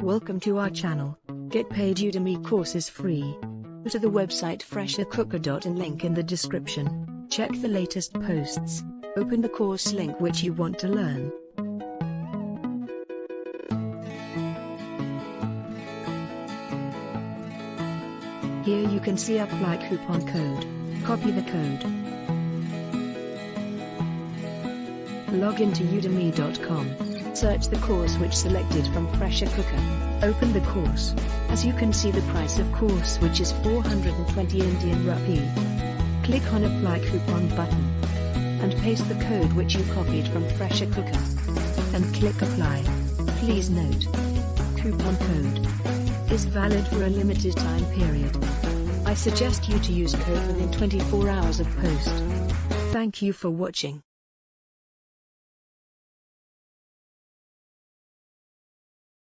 Welcome to our channel. Get paid Udemy courses free. Go to the website freshercooker.in, link in the description. Check the latest posts. Open the course link which you want to learn. Here you can see apply coupon code. Copy the code. Log into udemy.com. Search the course which selected from Fresher Cooker. Open the course. As you can see the price of course which is 420 Indian rupee. Click on apply coupon button. And paste the code which you copied from Fresher Cooker. And click apply. Please note, coupon code is valid for a limited time period. I suggest you to use code within 24 hours of post. Thank you for watching.